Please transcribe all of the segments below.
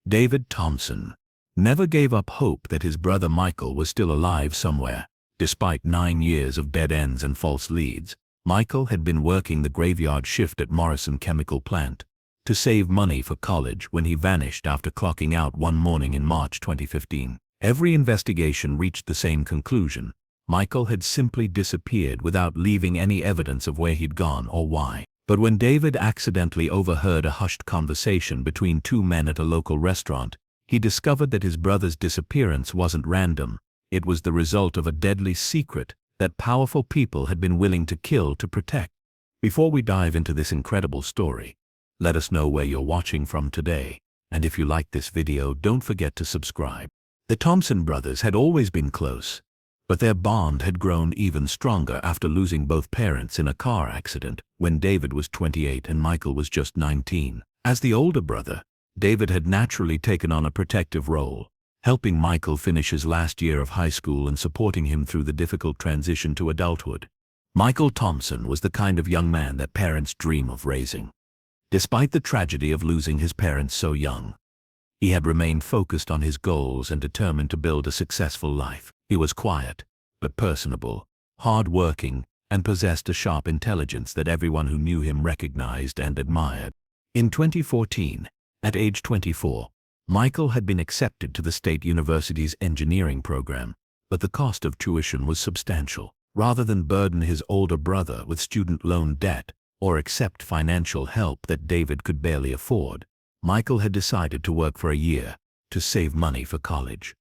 David Thompson never gave up hope that his brother Michael was still alive somewhere. Despite 9 years of dead ends and false leads, Michael had been working the graveyard shift at Morrison Chemical Plant to save money for college when he vanished after clocking out one morning in March 2015. Every investigation reached the same conclusion. Michael had simply disappeared without leaving any evidence of where he'd gone or why. But when David accidentally overheard a hushed conversation between two men at a local restaurant, he discovered that his brother's disappearance wasn't random. It was the result of a deadly secret that powerful people had been willing to kill to protect. Before we dive into this incredible story, let us know where you're watching from today. And if you like this video, don't forget to subscribe. The Thompson brothers had always been close, but their bond had grown even stronger after losing both parents in a car accident when David was 28 and Michael was just 19. As the older brother, David had naturally taken on a protective role, helping Michael finish his last year of high school and supporting him through the difficult transition to adulthood. Michael Thompson was the kind of young man that parents dream of raising. Despite the tragedy of losing his parents so young, he had remained focused on his goals and determined to build a successful life. He was quiet, but personable, hard-working, and possessed a sharp intelligence that everyone who knew him recognized and admired. In 2014, at age 24, Michael had been accepted to the State University's engineering program, but the cost of tuition was substantial. Rather than burden his older brother with student loan debt or accept financial help that David could barely afford, Michael had decided to work for a year to save money for college.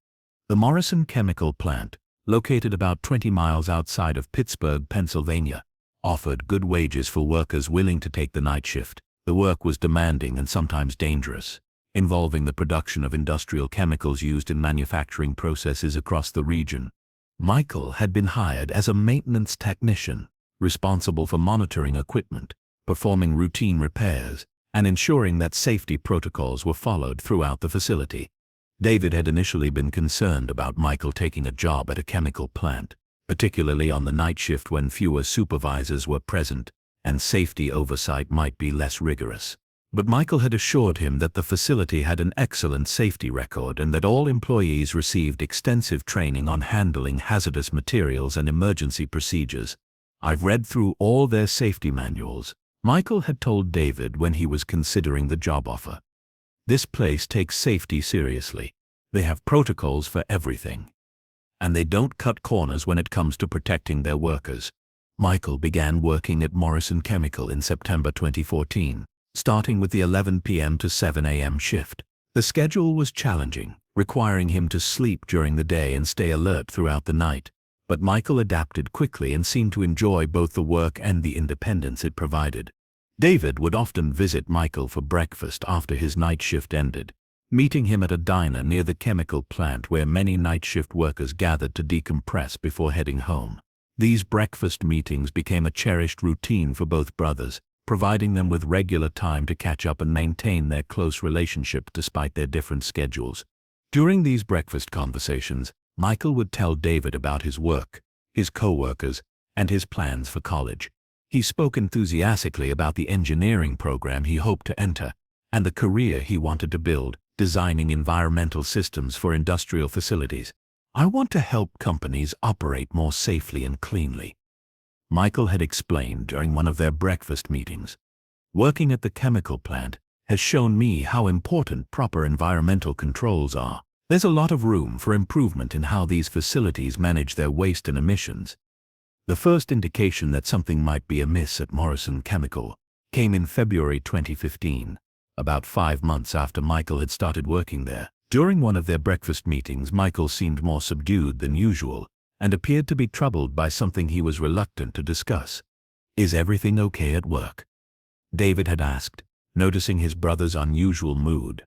The Morrison Chemical Plant, located about 20 miles outside of Pittsburgh, Pennsylvania, offered good wages for workers willing to take the night shift. The work was demanding and sometimes dangerous, involving the production of industrial chemicals used in manufacturing processes across the region. Michael had been hired as a maintenance technician, responsible for monitoring equipment, performing routine repairs, and ensuring that safety protocols were followed throughout the facility. David had initially been concerned about Michael taking a job at a chemical plant, particularly on the night shift when fewer supervisors were present and safety oversight might be less rigorous. But Michael had assured him that the facility had an excellent safety record and that all employees received extensive training on handling hazardous materials and emergency procedures. "I've read through all their safety manuals," Michael had told David when he was considering the job offer. "This place takes safety seriously. They have protocols for everything. And they don't cut corners when it comes to protecting their workers." Michael began working at Morrison Chemical in September 2014, starting with the 11 p.m. to 7 a.m. shift. The schedule was challenging, requiring him to sleep during the day and stay alert throughout the night. But Michael adapted quickly and seemed to enjoy both the work and the independence it provided. David would often visit Michael for breakfast after his night shift ended, meeting him at a diner near the chemical plant where many night shift workers gathered to decompress before heading home. These breakfast meetings became a cherished routine for both brothers, providing them with regular time to catch up and maintain their close relationship despite their different schedules. During these breakfast conversations, Michael would tell David about his work, his co-workers, and his plans for college. He spoke enthusiastically about the engineering program he hoped to enter and the career he wanted to build, designing environmental systems for industrial facilities. "I want to help companies operate more safely and cleanly," Michael had explained during one of their breakfast meetings. "Working at the chemical plant has shown me how important proper environmental controls are. There's a lot of room for improvement in how these facilities manage their waste and emissions." The first indication that something might be amiss at Morrison Chemical came in February 2015, about 5 months after Michael had started working there. During one of their breakfast meetings, Michael seemed more subdued than usual and appeared to be troubled by something he was reluctant to discuss. "Is everything okay at work?" David had asked, noticing his brother's unusual mood.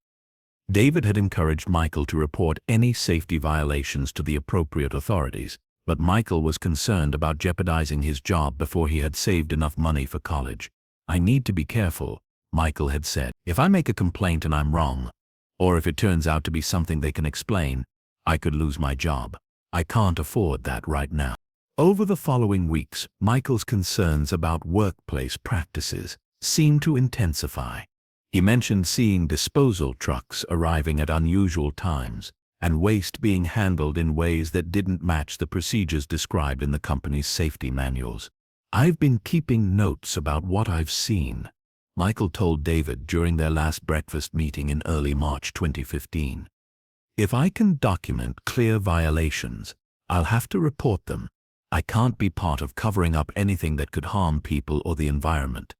David had encouraged Michael to report any safety violations to the appropriate authorities, but Michael was concerned about jeopardizing his job before he had saved enough money for college. "I need to be careful," Michael had said. "If I make a complaint and I'm wrong, or if it turns out to be something they can explain, I could lose my job. I can't afford that right now." Over the following weeks, Michael's concerns about workplace practices seemed to intensify. He mentioned seeing disposal trucks arriving at unusual times, and waste being handled in ways that didn't match the procedures described in the company's safety manuals. "I've been keeping notes about what I've seen," Michael told David during their last breakfast meeting in early March 2015. "If I can document clear violations, I'll have to report them. I can't be part of covering up anything that could harm people or the environment."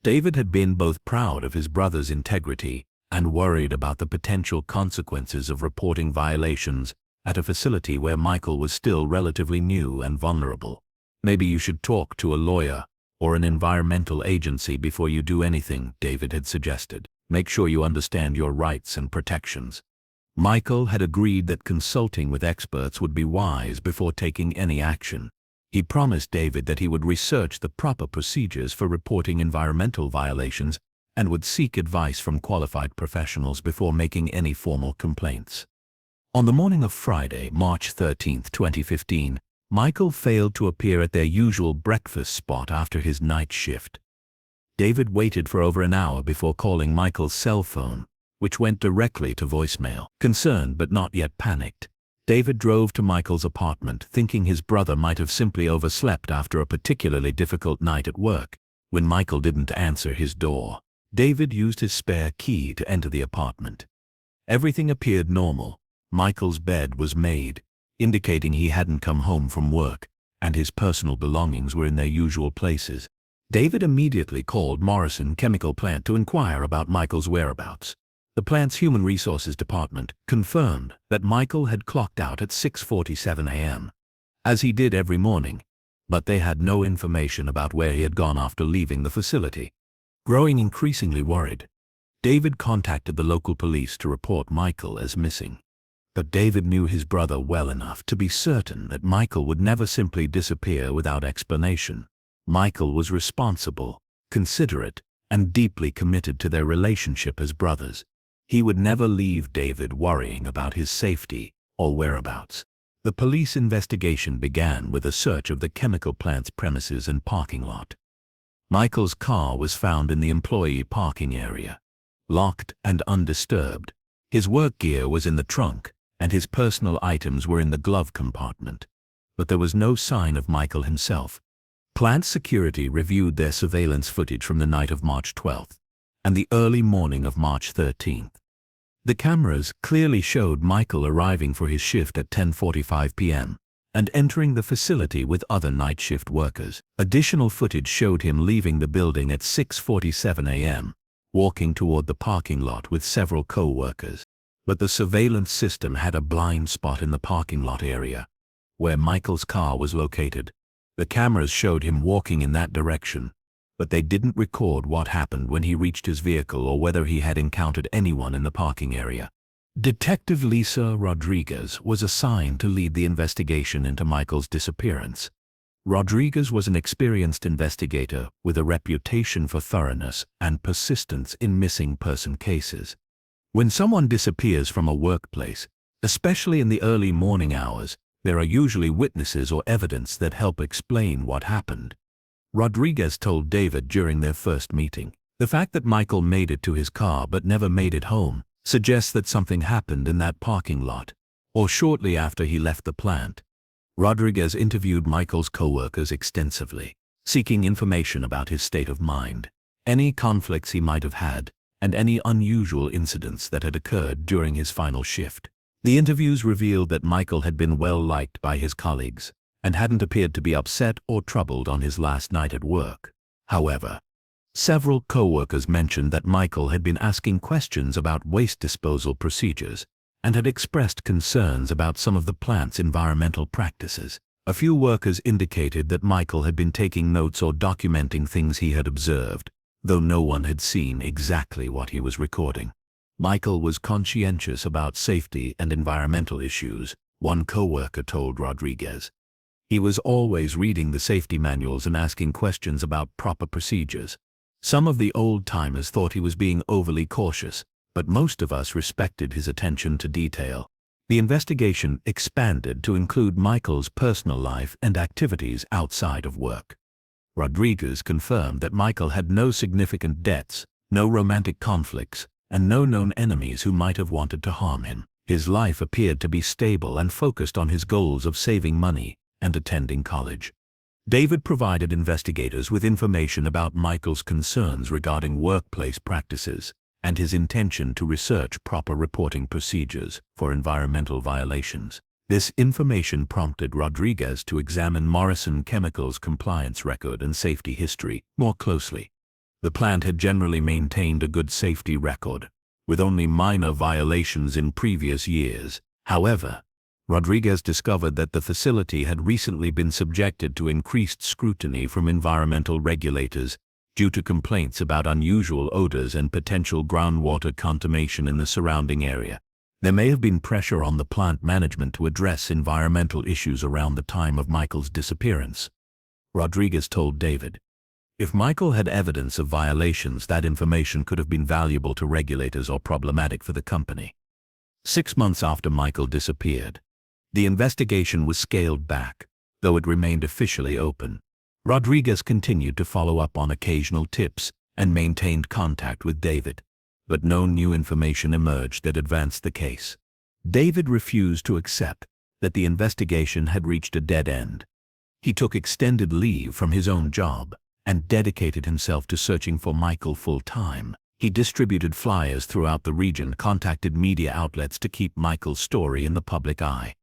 David had been both proud of his brother's integrity and worried about the potential consequences of reporting violations at a facility where Michael was still relatively new and vulnerable. "Maybe you should talk to a lawyer or an environmental agency before you do anything," David had suggested. "Make sure you understand your rights and protections." Michael had agreed that consulting with experts would be wise before taking any action. He promised David that he would research the proper procedures for reporting environmental violations and would seek advice from qualified professionals before making any formal complaints. On the morning of Friday, March 13, 2015, Michael failed to appear at their usual breakfast spot after his night shift. David waited for over an hour before calling Michael's cell phone, which went directly to voicemail. Concerned but not yet panicked, David drove to Michael's apartment, thinking his brother might have simply overslept after a particularly difficult night at work. When Michael didn't answer his door, David used his spare key to enter the apartment. Everything appeared normal. Michael's bed was made, indicating he hadn't come home from work, and his personal belongings were in their usual places. David immediately called Morrison Chemical Plant to inquire about Michael's whereabouts. The plant's Human Resources Department confirmed that Michael had clocked out at 6:47 a.m., as he did every morning, but they had no information about where he had gone after leaving the facility. Growing increasingly worried, David contacted the local police to report Michael as missing. But David knew his brother well enough to be certain that Michael would never simply disappear without explanation. Michael was responsible, considerate, and deeply committed to their relationship as brothers. He would never leave David worrying about his safety or whereabouts. The police investigation began with a search of the chemical plant's premises and parking lot. Michael's car was found in the employee parking area, locked and undisturbed. His work gear was in the trunk, and his personal items were in the glove compartment. But there was no sign of Michael himself. Plant security reviewed their surveillance footage from the night of March 12th and the early morning of March 13th. The cameras clearly showed Michael arriving for his shift at 10:45 p.m. and entering the facility with other night shift workers. Additional footage showed him leaving the building at 6:47 a.m., walking toward the parking lot with several co-workers. But the surveillance system had a blind spot in the parking lot area, where Michael's car was located. The cameras showed him walking in that direction, but they didn't record what happened when he reached his vehicle or whether he had encountered anyone in the parking area. Detective Lisa Rodriguez was assigned to lead the investigation into Michael's disappearance. Rodriguez was an experienced investigator with a reputation for thoroughness and persistence in missing person cases. When someone disappears from a workplace, especially in the early morning hours, there are usually witnesses or evidence that help explain what happened. Rodriguez told David during their first meeting, "The fact that Michael made it to his car but never made it home suggests that something happened in that parking lot, or shortly after he left the plant." Rodriguez interviewed Michael's co-workers extensively, seeking information about his state of mind, any conflicts he might have had, and any unusual incidents that had occurred during his final shift. The interviews revealed that Michael had been well liked by his colleagues and hadn't appeared to be upset or troubled on his last night at work. However, several co-workers mentioned that Michael had been asking questions about waste disposal procedures and had expressed concerns about some of the plant's environmental practices. A few workers indicated that Michael had been taking notes or documenting things he had observed, though no one had seen exactly what he was recording. Michael was conscientious about safety and environmental issues, one co-worker told Rodriguez. He was always reading the safety manuals and asking questions about proper procedures. Some of the old-timers thought he was being overly cautious, but most of us respected his attention to detail. The investigation expanded to include Michael's personal life and activities outside of work. Rodriguez confirmed that Michael had no significant debts, no romantic conflicts, and no known enemies who might have wanted to harm him. His life appeared to be stable and focused on his goals of saving money and attending college. David provided investigators with information about Michael's concerns regarding workplace practices and his intention to research proper reporting procedures for environmental violations. This information prompted Rodriguez to examine Morrison Chemical's compliance record and safety history more closely. The plant had generally maintained a good safety record, with only minor violations in previous years. However, Rodriguez discovered that the facility had recently been subjected to increased scrutiny from environmental regulators due to complaints about unusual odors and potential groundwater contamination in the surrounding area. There may have been pressure on the plant management to address environmental issues around the time of Michael's disappearance. Rodriguez told David, if Michael had evidence of violations, that information could have been valuable to regulators or problematic for the company. 6 months after Michael disappeared, the investigation was scaled back, though it remained officially open. Rodriguez continued to follow up on occasional tips and maintained contact with David, but no new information emerged that advanced the case. David refused to accept that the investigation had reached a dead end. He took extended leave from his own job and dedicated himself to searching for Michael full-time. He distributed flyers throughout the region, contacted media outlets to keep Michael's story in the public eye,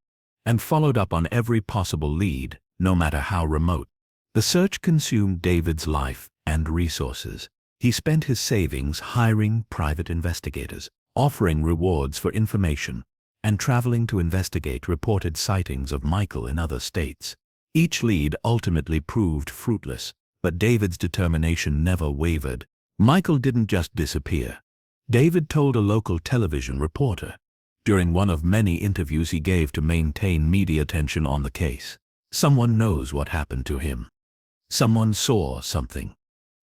and followed up on every possible lead, no matter how remote. The search consumed David's life and resources. He spent his savings hiring private investigators, offering rewards for information, and traveling to investigate reported sightings of Michael in other states. Each lead ultimately proved fruitless, but David's determination never wavered. Michael didn't just disappear. David told a local television reporter during one of many interviews he gave to maintain media attention on the case. Someone knows what happened to him. Someone saw something,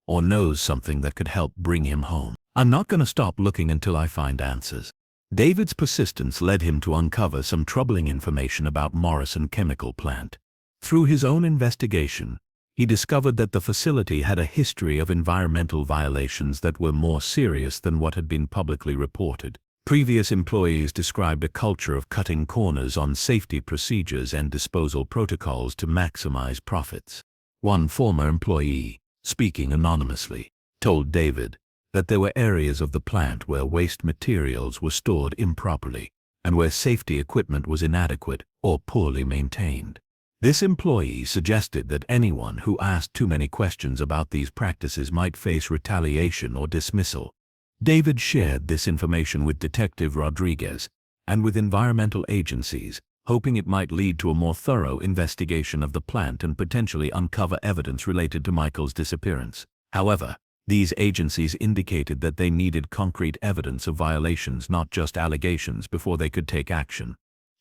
or knows something that could help bring him home. I'm not going to stop looking until I find answers. David's persistence led him to uncover some troubling information about Morrison Chemical Plant. Through his own investigation, he discovered that the facility had a history of environmental violations that were more serious than what had been publicly reported. Previous employees described a culture of cutting corners on safety procedures and disposal protocols to maximize profits. One former employee, speaking anonymously, told David that there were areas of the plant where waste materials were stored improperly and where safety equipment was inadequate or poorly maintained. This employee suggested that anyone who asked too many questions about these practices might face retaliation or dismissal. David shared this information with Detective Rodriguez and with environmental agencies, hoping it might lead to a more thorough investigation of the plant and potentially uncover evidence related to Michael's disappearance. However, these agencies indicated that they needed concrete evidence of violations, not just allegations, before they could take action.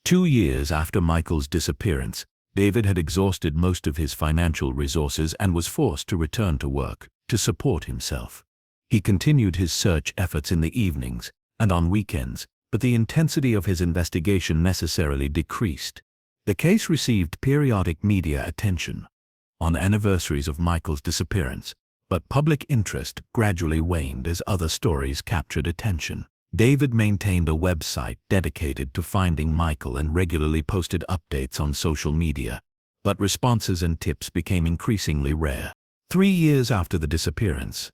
2 years after Michael's disappearance, David had exhausted most of his financial resources and was forced to return to work to support himself. He continued his search efforts in the evenings and on weekends, but the intensity of his investigation necessarily decreased. The case received periodic media attention on anniversaries of Michael's disappearance, but public interest gradually waned as other stories captured attention. David maintained a website dedicated to finding Michael and regularly posted updates on social media, but responses and tips became increasingly rare. 3 years after the disappearance,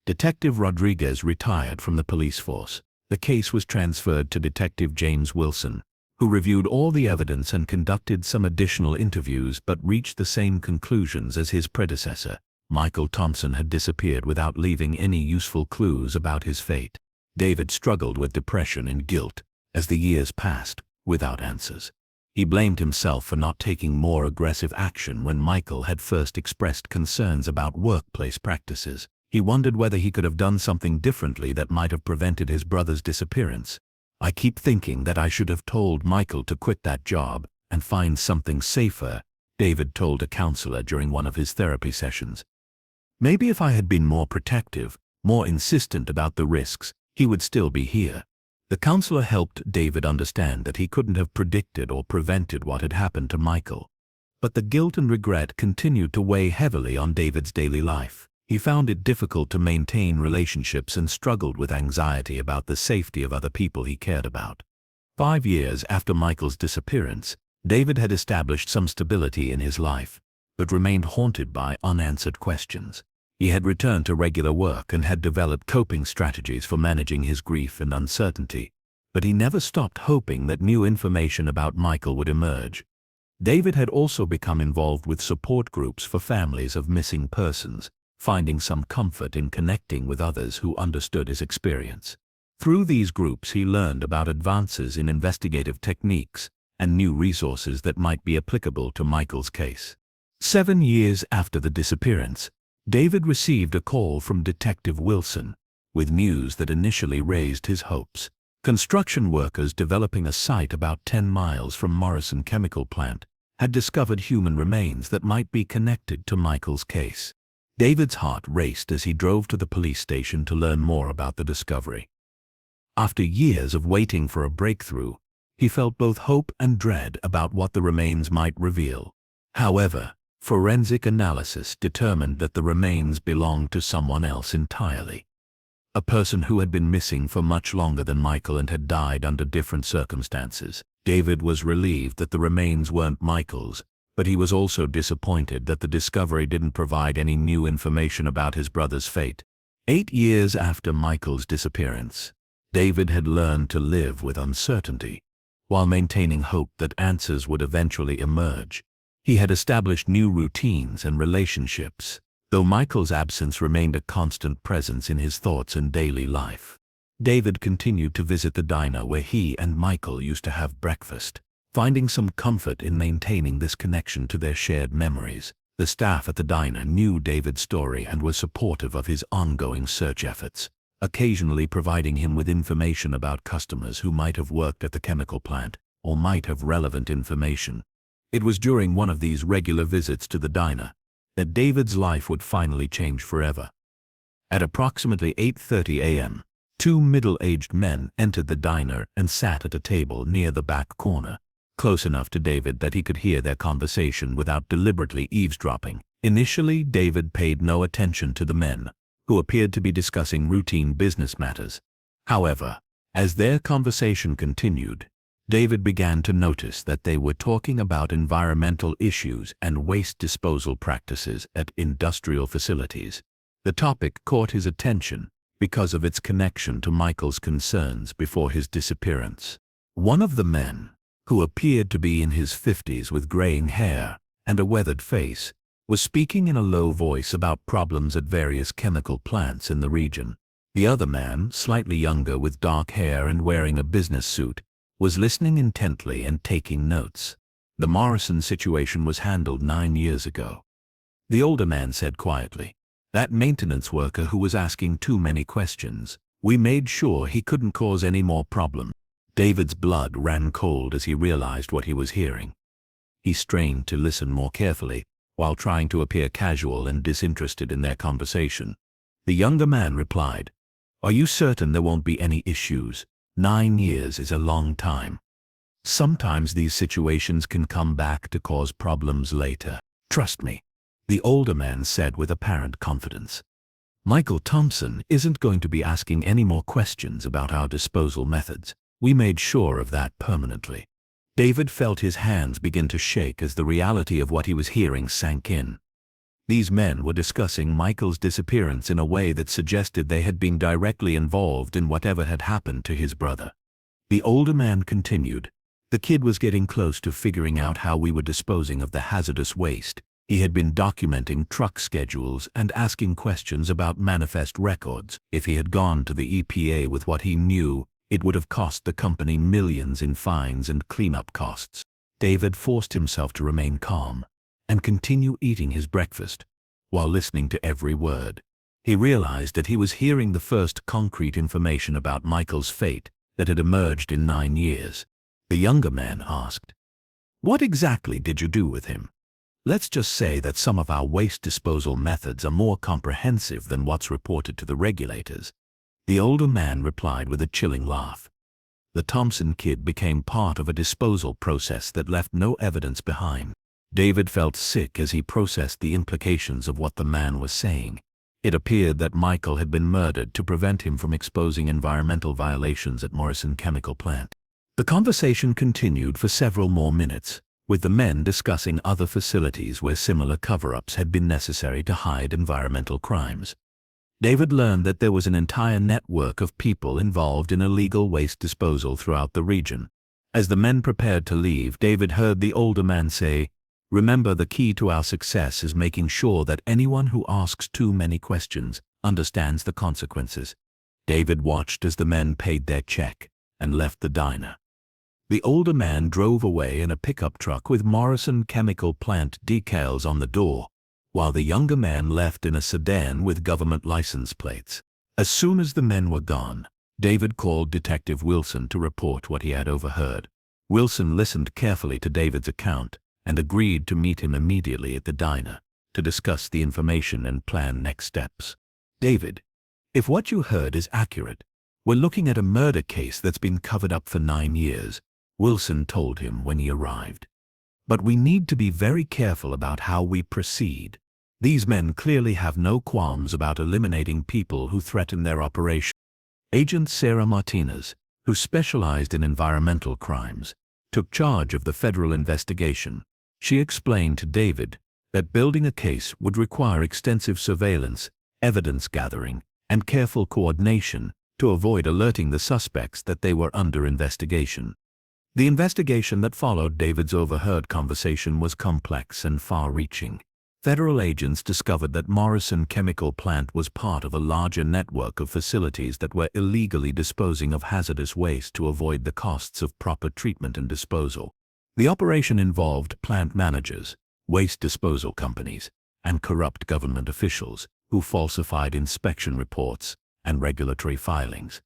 Detective Rodriguez retired from the police force. The case was transferred to Detective James Wilson, who reviewed all the evidence and conducted some additional interviews but reached the same conclusions as his predecessor. Michael Thompson had disappeared without leaving any useful clues about his fate. David struggled with depression and guilt as the years passed, without answers. He blamed himself for not taking more aggressive action when Michael had first expressed concerns about workplace practices. He wondered whether he could have done something differently that might have prevented his brother's disappearance. I keep thinking that I should have told Michael to quit that job and find something safer, David told a counselor during one of his therapy sessions. Maybe if I had been more protective, more insistent about the risks, he would still be here. The counselor helped David understand that he couldn't have predicted or prevented what had happened to Michael. But the guilt and regret continued to weigh heavily on David's daily life. He found it difficult to maintain relationships and struggled with anxiety about the safety of other people he cared about. 5 years after Michael's disappearance, David had established some stability in his life, but remained haunted by unanswered questions. He had returned to regular work and had developed coping strategies for managing his grief and uncertainty, but he never stopped hoping that new information about Michael would emerge. David had also become involved with support groups for families of missing persons, finding some comfort in connecting with others who understood his experience. Through these groups he learned about advances in investigative techniques and new resources that might be applicable to Michael's case. 7 years after the disappearance, David received a call from Detective Wilson, with news that initially raised his hopes. Construction workers developing a site about 10 miles from Morrison Chemical Plant had discovered human remains that might be connected to Michael's case. David's heart raced as he drove to the police station to learn more about the discovery. After years of waiting for a breakthrough, he felt both hope and dread about what the remains might reveal. However, forensic analysis determined that the remains belonged to someone else entirely. A person who had been missing for much longer than Michael and had died under different circumstances. David was relieved that the remains weren't Michael's, but he was also disappointed that the discovery didn't provide any new information about his brother's fate. 8 years after Michael's disappearance, David had learned to live with uncertainty, while maintaining hope that answers would eventually emerge. He had established new routines and relationships, though Michael's absence remained a constant presence in his thoughts and daily life. David continued to visit the diner where he and Michael used to have breakfast, finding some comfort in maintaining this connection to their shared memories. The staff at the diner knew David's story and were supportive of his ongoing search efforts, occasionally providing him with information about customers who might have worked at the chemical plant or might have relevant information. It was during one of these regular visits to the diner that David's life would finally change forever. At approximately 8:30 a.m., 2 middle-aged men entered the diner and sat at a table near the back corner, close enough to David that he could hear their conversation without deliberately eavesdropping. Initially, David paid no attention to the men, who appeared to be discussing routine business matters. However, as their conversation continued, David began to notice that they were talking about environmental issues and waste disposal practices at industrial facilities. The topic caught his attention because of its connection to Michael's concerns before his disappearance. One of the men, who appeared to be in his 50s with graying hair and a weathered face, was speaking in a low voice about problems at various chemical plants in the region. The other man, slightly younger with dark hair and wearing a business suit, was listening intently and taking notes. The Morrison situation was handled 9 years ago. The older man said quietly, "That maintenance worker who was asking too many questions, we made sure he couldn't cause any more problems." David's blood ran cold as he realized what he was hearing. He strained to listen more carefully, while trying to appear casual and disinterested in their conversation. The younger man replied, "Are you certain there won't be any issues? 9 years is a long time. Sometimes these situations can come back to cause problems later. Trust me," the older man said with apparent confidence. "Michael Thompson isn't going to be asking any more questions about our disposal methods. We made sure of that permanently." David felt his hands begin to shake as the reality of what he was hearing sank in. These men were discussing Michael's disappearance in a way that suggested they had been directly involved in whatever had happened to his brother. The older man continued, "The kid was getting close to figuring out how we were disposing of the hazardous waste. He had been documenting truck schedules and asking questions about manifest records. If he had gone to the EPA with what he knew, it would have cost the company millions in fines and cleanup costs." David forced himself to remain calm and continue eating his breakfast, while listening to every word. He realized that he was hearing the first concrete information about Michael's fate that had emerged in 9 years. The younger man asked, "What exactly did you do with him?" "Let's just say that some of our waste disposal methods are more comprehensive than what's reported to the regulators," the older man replied with a chilling laugh. The Thompson kid became part of a disposal process that left no evidence behind. David felt sick as he processed the implications of what the man was saying. It appeared that Michael had been murdered to prevent him from exposing environmental violations at Morrison Chemical Plant. The conversation continued for several more minutes, with the men discussing other facilities where similar cover-ups had been necessary to hide environmental crimes. David learned that there was an entire network of people involved in illegal waste disposal throughout the region. As the men prepared to leave, David heard the older man say, "Remember, the key to our success is making sure that anyone who asks too many questions understands the consequences." David watched as the men paid their check and left the diner. The older man drove away in a pickup truck with Morrison Chemical Plant decals on the door, while the younger man left in a sedan with government license plates. As soon as the men were gone, David called Detective Wilson to report what he had overheard. Wilson listened carefully to David's account and agreed to meet him immediately at the diner to discuss the information and plan next steps. "David, if what you heard is accurate, we're looking at a murder case that's been covered up for 9 years, Wilson told him when he arrived. "But we need to be very careful about how we proceed. These men clearly have no qualms about eliminating people who threaten their operation." Agent Sarah Martinez, who specialized in environmental crimes, took charge of the federal investigation. She explained to David that building a case would require extensive surveillance, evidence gathering, and careful coordination to avoid alerting the suspects that they were under investigation. The investigation that followed David's overheard conversation was complex and far-reaching. Federal agents discovered that Morrison Chemical Plant was part of a larger network of facilities that were illegally disposing of hazardous waste to avoid the costs of proper treatment and disposal. The operation involved plant managers, waste disposal companies, and corrupt government officials who falsified inspection reports and regulatory filings.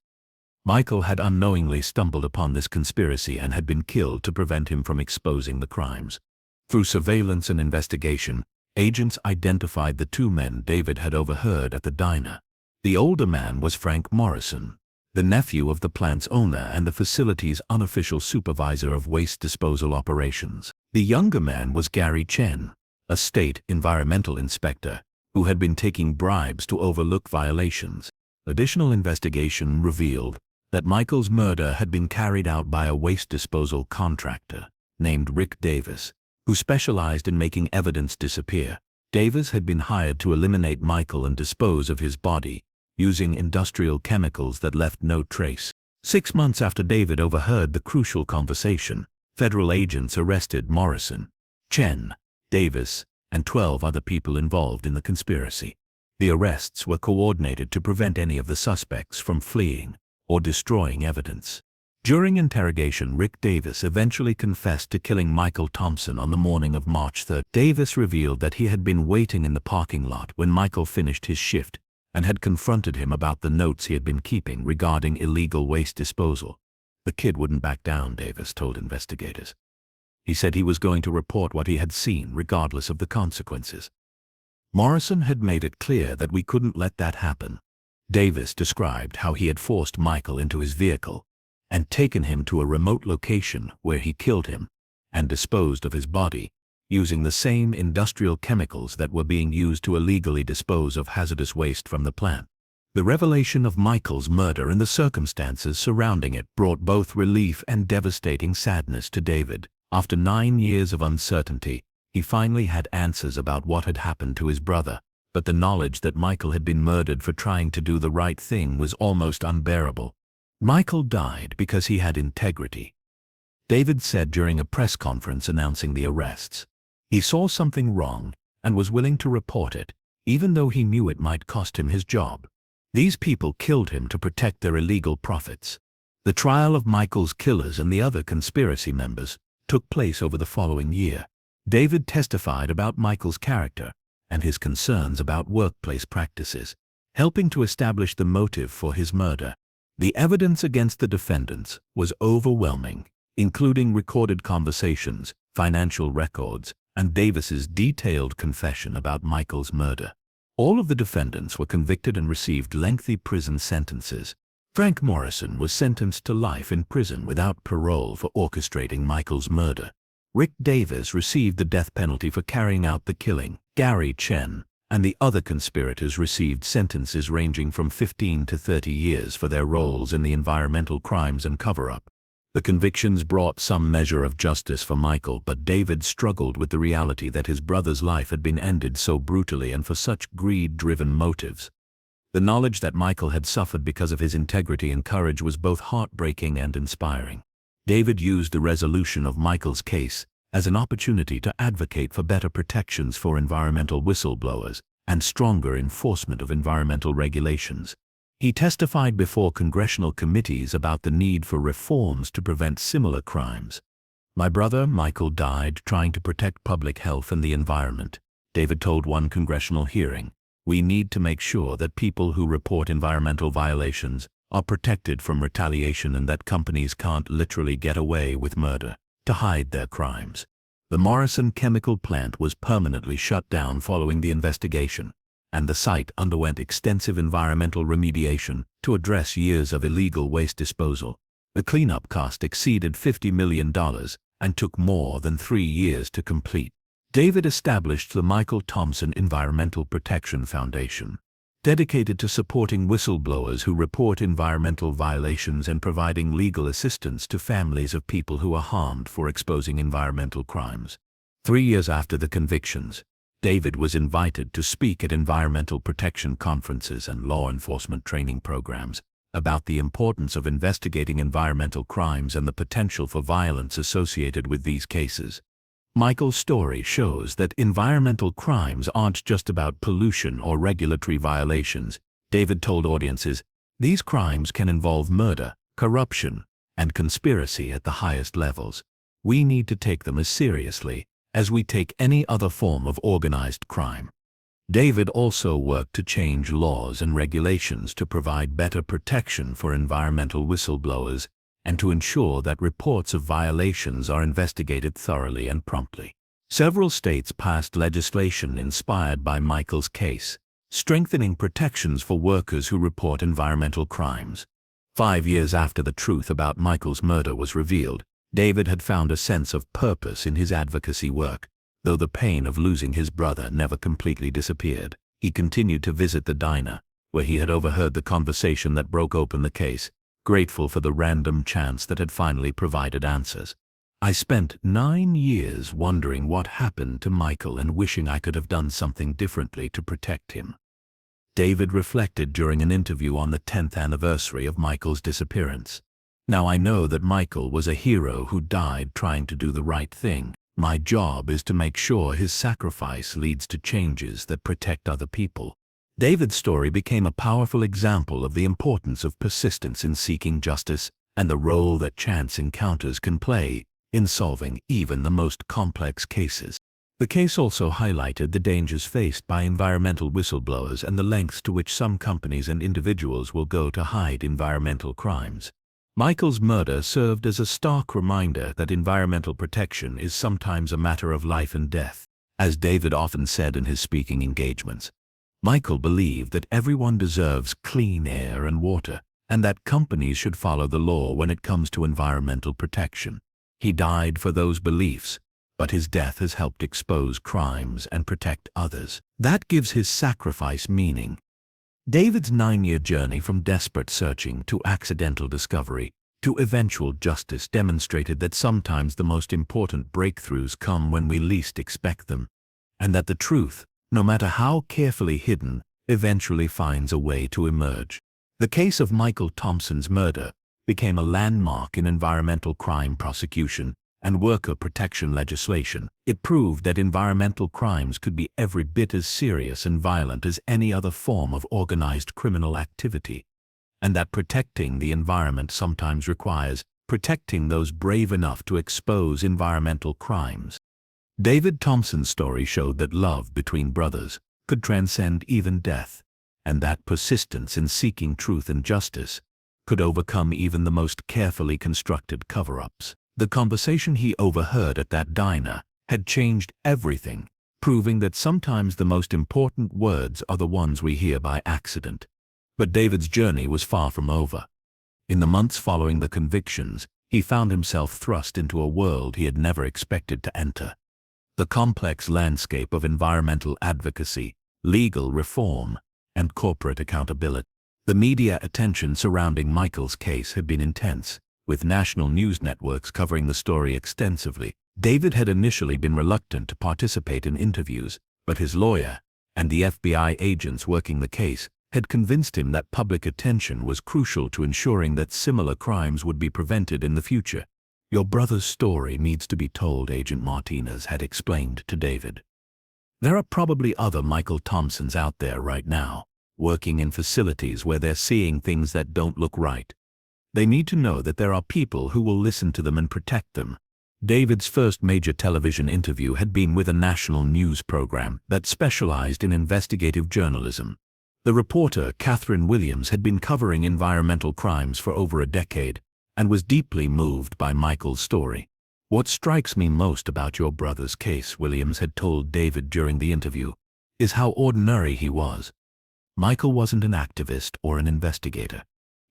Michael had unknowingly stumbled upon this conspiracy and had been killed to prevent him from exposing the crimes. Through surveillance and investigation, agents identified the 2 men David had overheard at the diner. The older man was Frank Morrison, the nephew of the plant's owner and the facility's unofficial supervisor of waste disposal operations. The younger man was Gary Chen, a state environmental inspector who had been taking bribes to overlook violations. Additional investigation revealed that Michael's murder had been carried out by a waste disposal contractor named Rick Davis, who specialized in making evidence disappear. Davis had been hired to eliminate Michael and dispose of his body using industrial chemicals that left no trace. 6 months after David overheard the crucial conversation, federal agents arrested Morrison, Chen, Davis, and 12 other people involved in the conspiracy. The arrests were coordinated to prevent any of the suspects from fleeing or destroying evidence. During interrogation, Rick Davis eventually confessed to killing Michael Thompson on the morning of March 3rd. Davis revealed that he had been waiting in the parking lot when Michael finished his shift and had confronted him about the notes he had been keeping regarding illegal waste disposal. "The kid wouldn't back down," Davis told investigators. "He said he was going to report what he had seen regardless of the consequences." Morrison had made it clear that we couldn't let that happen. Davis described how he had forced Michael into his vehicle and taken him to a remote location where he killed him and disposed of his body using the same industrial chemicals that were being used to illegally dispose of hazardous waste from the plant. The revelation of Michael's murder and the circumstances surrounding it brought both relief and devastating sadness to David. After 9 years of uncertainty, he finally had answers about what had happened to his brother, but the knowledge that Michael had been murdered for trying to do the right thing was almost unbearable. Michael died because he had integrity, David said during a press conference announcing the arrests. He saw something wrong and was willing to report it, even though he knew it might cost him his job. These people killed him to protect their illegal profits. The trial of Michael's killers and the other conspiracy members took place over the following year. David testified about Michael's character and his concerns about workplace practices, helping to establish the motive for his murder. The evidence against the defendants was overwhelming, including recorded conversations, financial records, and Davis's detailed confession about Michael's murder. All of the defendants were convicted and received lengthy prison sentences. Frank Morrison was sentenced to life in prison without parole for orchestrating Michael's murder. Rick Davis received the death penalty for carrying out the killing. Gary Chen and the other conspirators received sentences ranging from 15 to 30 years for their roles in the environmental crimes and cover-up. The convictions brought some measure of justice for Michael, but David struggled with the reality that his brother's life had been ended so brutally and for such greed-driven motives. The knowledge that Michael had suffered because of his integrity and courage was both heartbreaking and inspiring. David used the resolution of Michael's case as an opportunity to advocate for better protections for environmental whistleblowers and stronger enforcement of environmental regulations. He testified before congressional committees about the need for reforms to prevent similar crimes. "My brother, Michael, died trying to protect public health and the environment," David told one congressional hearing. "We need to make sure that people who report environmental violations are protected from retaliation and that companies can't literally get away with murder to hide their crimes." The Morrison chemical plant was permanently shut down following the investigation, and the site underwent extensive environmental remediation to address years of illegal waste disposal. The cleanup cost exceeded $50 million and took more than 3 years to complete. David established the Michael Thompson Environmental Protection Foundation, dedicated to supporting whistleblowers who report environmental violations and providing legal assistance to families of people who are harmed for exposing environmental crimes. 3 years after the convictions, David was invited to speak at environmental protection conferences and law enforcement training programs about the importance of investigating environmental crimes and the potential for violence associated with these cases. Michael's story shows that environmental crimes aren't just about pollution or regulatory violations. David told audiences, "These crimes can involve murder, corruption, and conspiracy at the highest levels. We need to take them as seriously as we take any other form of organized crime." David also worked to change laws and regulations to provide better protection for environmental whistleblowers and to ensure that reports of violations are investigated thoroughly and promptly. Several states passed legislation inspired by Michael's case, strengthening protections for workers who report environmental crimes. 5 years after the truth about Michael's murder was revealed, David had found a sense of purpose in his advocacy work. Though the pain of losing his brother never completely disappeared, he continued to visit the diner, where he had overheard the conversation that broke open the case, grateful for the random chance that had finally provided answers. "I spent 9 years wondering what happened to Michael and wishing I could have done something differently to protect him," David reflected during an interview on the 10th anniversary of Michael's disappearance. "Now I know that Michael was a hero who died trying to do the right thing. My job is to make sure his sacrifice leads to changes that protect other people." David's story became a powerful example of the importance of persistence in seeking justice and the role that chance encounters can play in solving even the most complex cases. The case also highlighted the dangers faced by environmental whistleblowers and the lengths to which some companies and individuals will go to hide environmental crimes. Michael's murder served as a stark reminder that environmental protection is sometimes a matter of life and death. As David often said in his speaking engagements, Michael believed that everyone deserves clean air and water, and that companies should follow the law when it comes to environmental protection. He died for those beliefs, but his death has helped expose crimes and protect others. That gives his sacrifice meaning. David's 9-year journey from desperate searching to accidental discovery to eventual justice demonstrated that sometimes the most important breakthroughs come when we least expect them, and that the truth, no matter how carefully hidden, eventually finds a way to emerge. The case of Michael Thompson's murder became a landmark in environmental crime prosecution and worker protection legislation. It proved that environmental crimes could be every bit as serious and violent as any other form of organized criminal activity, and that protecting the environment sometimes requires protecting those brave enough to expose environmental crimes. David Thompson's story showed that love between brothers could transcend even death, and that persistence in seeking truth and justice could overcome even the most carefully constructed cover-ups. The conversation he overheard at that diner had changed everything, proving that sometimes the most important words are the ones we hear by accident. But David's journey was far from over. In the months following the convictions, he found himself thrust into a world he had never expected to enter. The complex landscape of environmental advocacy legal reform, and corporate accountability. The media attention surrounding Michael's case had been intense, with national news networks covering the story extensively. David had initially been reluctant to participate in interviews, but his lawyer, and the FBI agents working the case, had convinced him that public attention was crucial to ensuring that similar crimes would be prevented in the future. "Your brother's story needs to be told," Agent Martinez had explained to David. "There are probably other Michael Thompsons out there right now, working in facilities where they're seeing things that don't look right. They need to know that there are people who will listen to them and protect them." David's first major television interview had been with a national news program that specialized in investigative journalism. The reporter, Catherine Williams, had been covering environmental crimes for over a decade and was deeply moved by Michael's story. "What strikes me most about your brother's case," Williams had told David during the interview, "is how ordinary he was. Michael wasn't an activist or an investigator.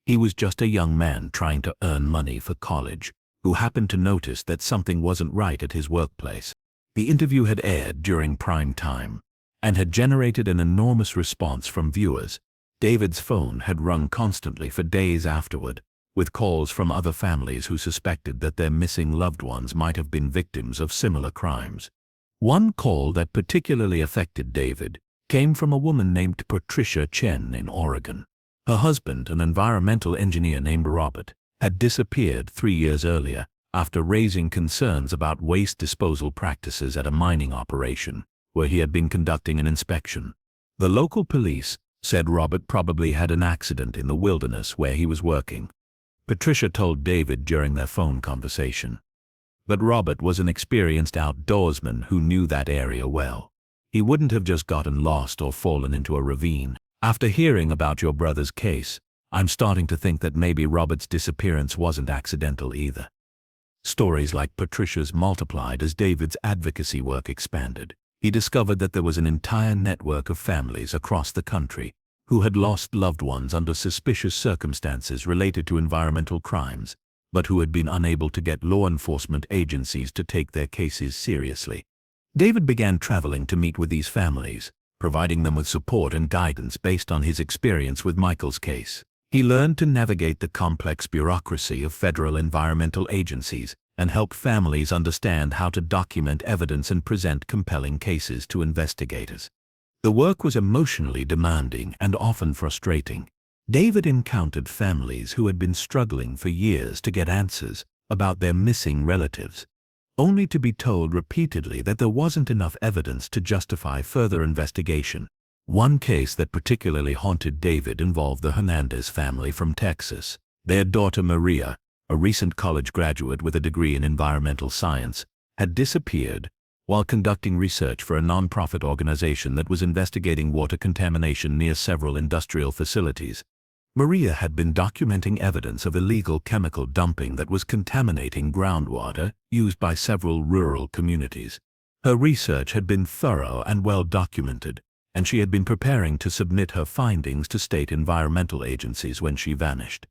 He was just a young man trying to earn money for college, who happened to notice that something wasn't right at his workplace." The interview had aired during prime time and had generated an enormous response from viewers. David's phone had rung constantly for days afterward, with calls from other families who suspected that their missing loved ones might have been victims of similar crimes. One call that particularly affected David came from a woman named Patricia Chen in Oregon. Her husband, an environmental engineer named Robert, had disappeared 3 years earlier after raising concerns about waste disposal practices at a mining operation where he had been conducting an inspection. The local police said Robert probably had an accident in the wilderness where he was working. Patricia told David during their phone conversation. But Robert was an experienced outdoorsman who knew that area well. He wouldn't have just gotten lost or fallen into a ravine. "After hearing about your brother's case, I'm starting to think that maybe Robert's disappearance wasn't accidental either." Stories like Patricia's multiplied as David's advocacy work expanded. He discovered that there was an entire network of families across the country who had lost loved ones under suspicious circumstances related to environmental crimes, but who had been unable to get law enforcement agencies to take their cases seriously. David began traveling to meet with these families, providing them with support and guidance based on his experience with Michael's case. He learned to navigate the complex bureaucracy of federal environmental agencies and help families understand how to document evidence and present compelling cases to investigators. The work was emotionally demanding and often frustrating. David encountered families who had been struggling for years to get answers about their missing relatives, only to be told repeatedly that there wasn't enough evidence to justify further investigation. One case that particularly haunted David involved the Hernandez family from Texas. Their daughter Maria, a recent college graduate with a degree in environmental science, had disappeared while conducting research for a nonprofit organization that was investigating water contamination near several industrial facilities. Maria had been documenting evidence of illegal chemical dumping that was contaminating groundwater used by several rural communities. Her research had been thorough and well documented, and she had been preparing to submit her findings to state environmental agencies when she vanished.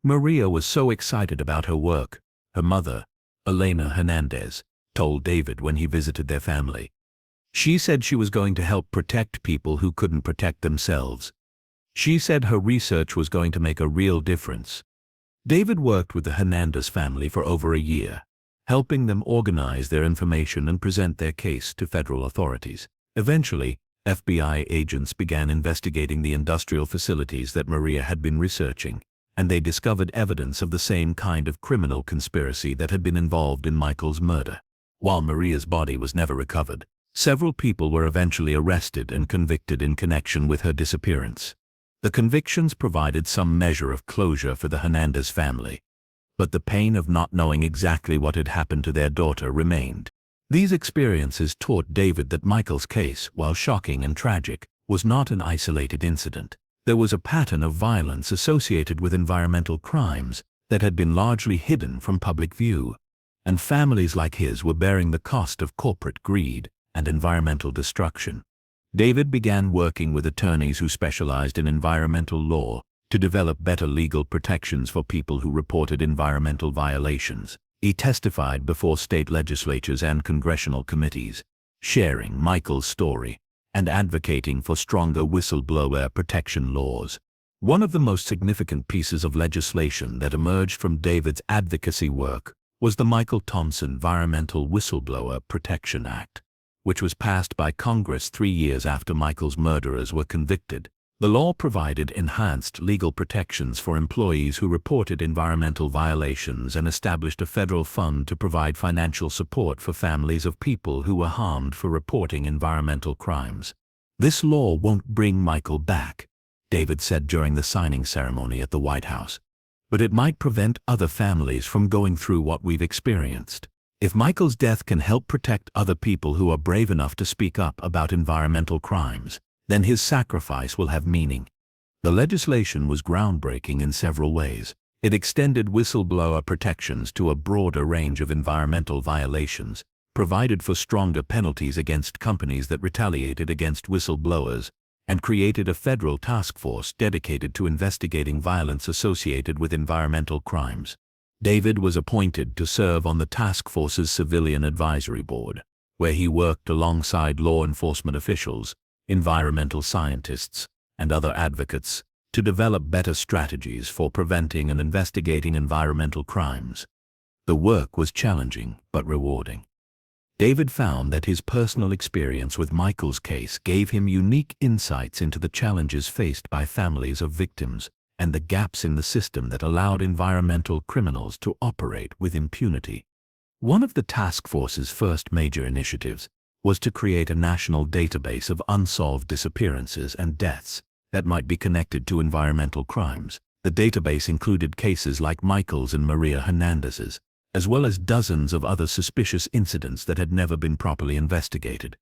Maria was so excited about her work, her mother, Elena Hernandez, told David when he visited their family. She said she was going to help protect people who couldn't protect themselves. She said her research was going to make a real difference. David worked with the Hernandez family for over a year, helping them organize their information and present their case to federal authorities. Eventually, FBI agents began investigating the industrial facilities that Maria had been researching, and they discovered evidence of the same kind of criminal conspiracy that had been involved in Michael's murder. While Maria's body was never recovered, several people were eventually arrested and convicted in connection with her disappearance. The convictions provided some measure of closure for the Hernandez family, but the pain of not knowing exactly what had happened to their daughter remained. These experiences taught David that Michael's case, while shocking and tragic, was not an isolated incident. There was a pattern of violence associated with environmental crimes that had been largely hidden from public view, and families like his were bearing the cost of corporate greed and environmental destruction. David began working with attorneys who specialized in environmental law to develop better legal protections for people who reported environmental violations. He testified before state legislatures and congressional committees, sharing Michael's story and advocating for stronger whistleblower protection laws. One of the most significant pieces of legislation that emerged from David's advocacy work was the Michael Thompson Environmental Whistleblower Protection Act, which was passed by Congress 3 years after Michael's murderers were convicted. The law provided enhanced legal protections for employees who reported environmental violations and established a federal fund to provide financial support for families of people who were harmed for reporting environmental crimes. "This law won't bring Michael back," David said during the signing ceremony at the White House, "but it might prevent other families from going through what we've experienced. If Michael's death can help protect other people who are brave enough to speak up about environmental crimes, then his sacrifice will have meaning." The legislation was groundbreaking in several ways. It extended whistleblower protections to a broader range of environmental violations, provided for stronger penalties against companies that retaliated against whistleblowers, and created a federal task force dedicated to investigating violence associated with environmental crimes. David was appointed to serve on the task force's Civilian Advisory Board, where he worked alongside law enforcement officials, environmental scientists, and other advocates to develop better strategies for preventing and investigating environmental crimes. The work was challenging but rewarding. David found that his personal experience with Michael's case gave him unique insights into the challenges faced by families of victims and the gaps in the system that allowed environmental criminals to operate with impunity. One of the task force's first major initiatives was to create a national database of unsolved disappearances and deaths that might be connected to environmental crimes. The database included cases like Michael's and Maria Hernandez's, as well as dozens of other suspicious incidents that had never been properly investigated.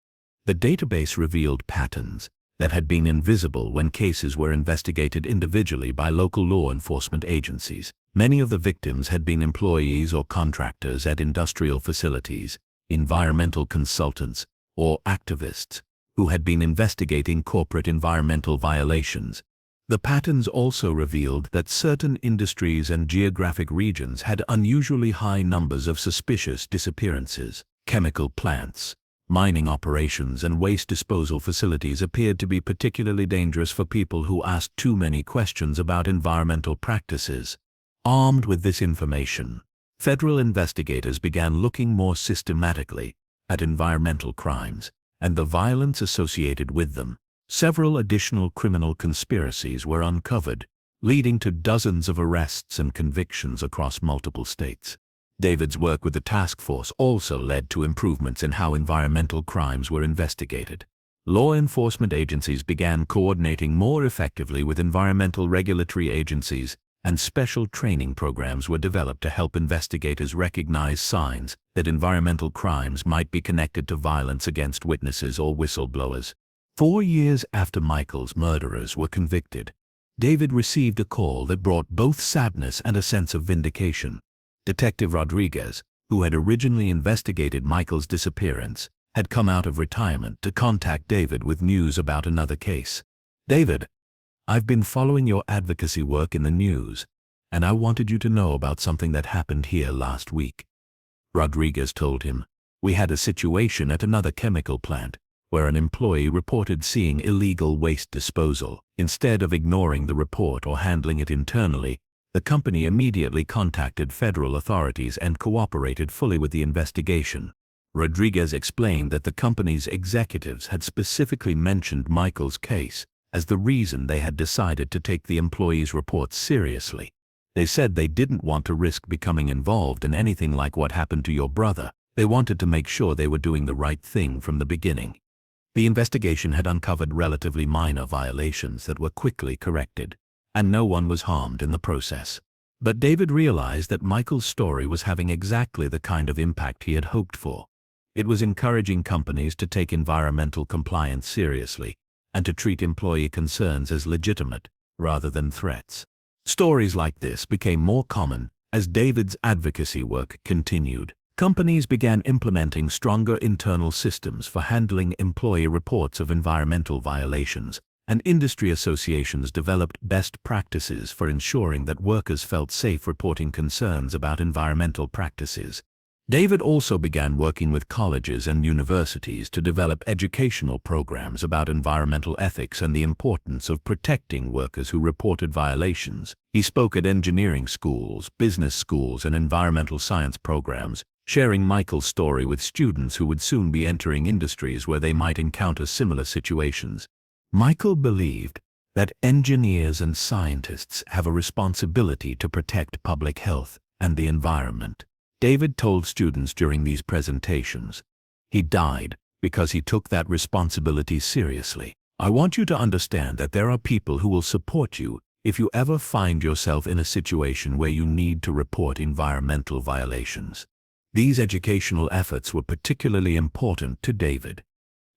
The database revealed patterns that had been invisible when cases were investigated individually by local law enforcement agencies. Many of the victims had been employees or contractors at industrial facilities, environmental consultants, or activists who had been investigating corporate environmental violations. The patterns also revealed that certain industries and geographic regions had unusually high numbers of suspicious disappearances. Chemical plants, mining operations, and waste disposal facilities appeared to be particularly dangerous for people who asked too many questions about environmental practices. Armed with this information, federal investigators began looking more systematically at environmental crimes and the violence associated with them. Several additional criminal conspiracies were uncovered, leading to dozens of arrests and convictions across multiple states. David's work with the task force also led to improvements in how environmental crimes were investigated. Law enforcement agencies began coordinating more effectively with environmental regulatory agencies, and special training programs were developed to help investigators recognize signs that environmental crimes might be connected to violence against witnesses or whistleblowers. 4 years after Michael's murderers were convicted, David received a call that brought both sadness and a sense of vindication. Detective Rodriguez, who had originally investigated Michael's disappearance, had come out of retirement to contact David with news about another case. "David, I've been following your advocacy work in the news, and I wanted you to know about something that happened here last week," Rodriguez told him. "We had a situation at another chemical plant where an employee reported seeing illegal waste disposal. Instead of ignoring the report or handling it internally, the company immediately contacted federal authorities and cooperated fully with the investigation." Rodriguez explained that the company's executives had specifically mentioned Michael's case as the reason they had decided to take the employee's report seriously. "They said they didn't want to risk becoming involved in anything like what happened to your brother. They wanted to make sure they were doing the right thing from the beginning." The investigation had uncovered relatively minor violations that were quickly corrected, and no one was harmed in the process. But David realized that Michael's story was having exactly the kind of impact he had hoped for. It was encouraging companies to take environmental compliance seriously and to treat employee concerns as legitimate rather than threats. Stories like this became more common as David's advocacy work continued. Companies began implementing stronger internal systems for handling employee reports of environmental violations, and industry associations developed best practices for ensuring that workers felt safe reporting concerns about environmental practices. David also began working with colleges and universities to develop educational programs about environmental ethics and the importance of protecting workers who reported violations. He spoke at engineering schools, business schools, and environmental science programs, sharing Michael's story with students who would soon be entering industries where they might encounter similar situations. Michael believed that engineers and scientists have a responsibility to protect public health and the environment. David told students during these presentations, he died because he took that responsibility seriously. I want you to understand that there are people who will support you if you ever find yourself in a situation where you need to report environmental violations. These educational efforts were particularly important to David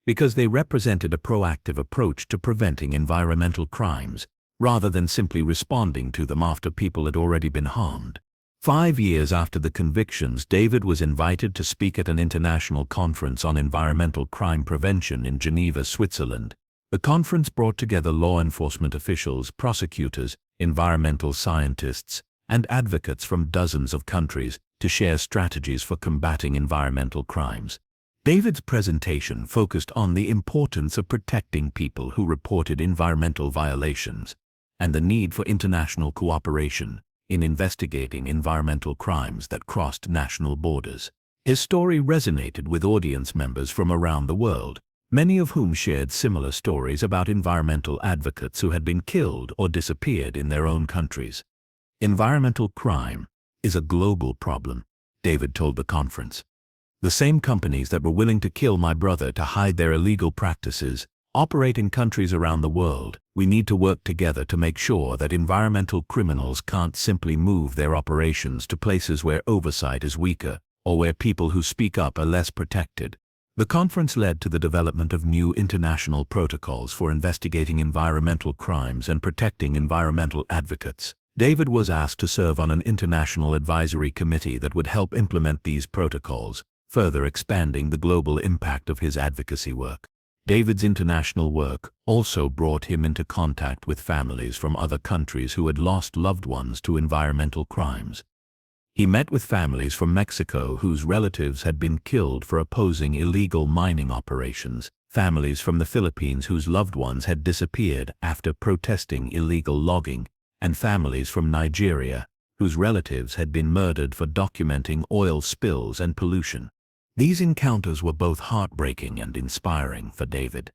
because they represented a proactive approach to preventing environmental crimes, rather than simply responding to them after people had already been harmed. 5 years after the convictions, David was invited to speak at an international conference on environmental crime prevention in Geneva, Switzerland. The conference brought together law enforcement officials, prosecutors, environmental scientists, and advocates from dozens of countries to share strategies for combating environmental crimes. David's presentation focused on the importance of protecting people who reported environmental violations and the need for international cooperation in investigating environmental crimes that crossed national borders. His story resonated with audience members from around the world, many of whom shared similar stories about environmental advocates who had been killed or disappeared in their own countries. Environmental crime is a global problem, David told the conference. The same companies that were willing to kill my brother to hide their illegal practices operate in countries around the world. We need to work together to make sure that environmental criminals can't simply move their operations to places where oversight is weaker or where people who speak up are less protected. The conference led to the development of new international protocols for investigating environmental crimes and protecting environmental advocates. David was asked to serve on an international advisory committee that would help implement these protocols, further expanding the global impact of his advocacy work. David's international work also brought him into contact with families from other countries who had lost loved ones to environmental crimes. He met with families from Mexico whose relatives had been killed for opposing illegal mining operations, families from the Philippines whose loved ones had disappeared after protesting illegal logging, and families from Nigeria whose relatives had been murdered for documenting oil spills and pollution. These encounters were both heartbreaking and inspiring for David.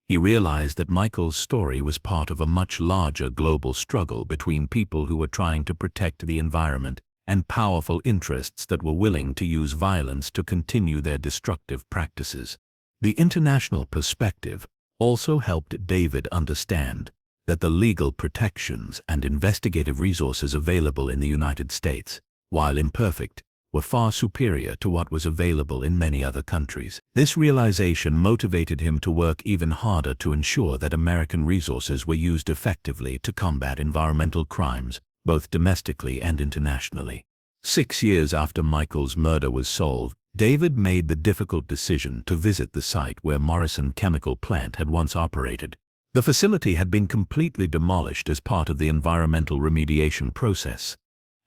He realized that Michael's story was part of a much larger global struggle between people who were trying to protect the environment and powerful interests that were willing to use violence to continue their destructive practices. The international perspective also helped David understand that the legal protections and investigative resources available in the United States, while imperfect, were far superior to what was available in many other countries. This realization motivated him to work even harder to ensure that American resources were used effectively to combat environmental crimes, both domestically and internationally. 6 years after Michael's murder was solved, David made the difficult decision to visit the site where Morrison Chemical Plant had once operated. The facility had been completely demolished as part of the environmental remediation process,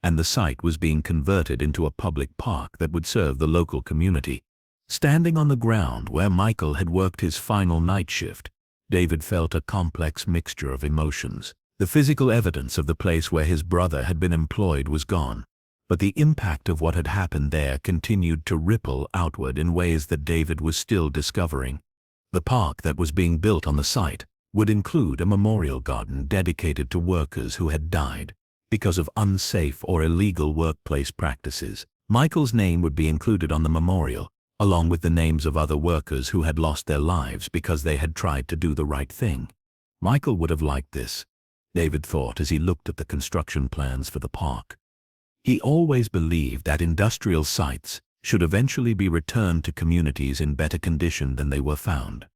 and the site was being converted into a public park that would serve the local community. Standing on the ground where Michael had worked his final night shift, David felt a complex mixture of emotions. The physical evidence of the place where his brother had been employed was gone, but the impact of what had happened there continued to ripple outward in ways that David was still discovering. The park that was being built on the site would include a memorial garden dedicated to workers who had died because of unsafe or illegal workplace practices. Michael's name would be included on the memorial, along with the names of other workers who had lost their lives because they had tried to do the right thing. Michael would have liked this, David thought as he looked at the construction plans for the park. He always believed that industrial sites should eventually be returned to communities in better condition than they were found.